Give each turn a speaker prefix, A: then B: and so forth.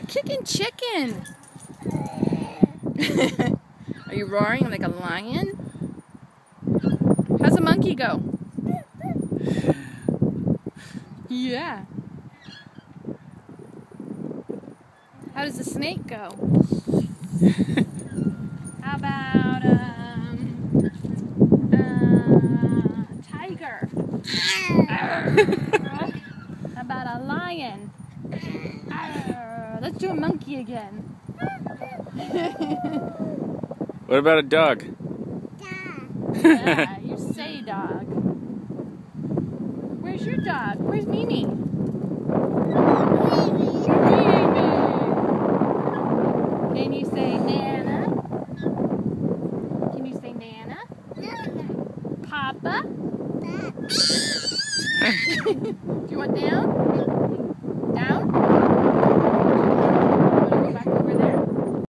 A: kicking chicken. Are you roaring like a lion? How's a monkey go? Yeah. How does a snake go? How about tiger? How about a lion? Let's do a monkey again.
B: What about a dog?
C: Dog.
A: Yeah, you say dog. Where's your dog? Where's Mimi?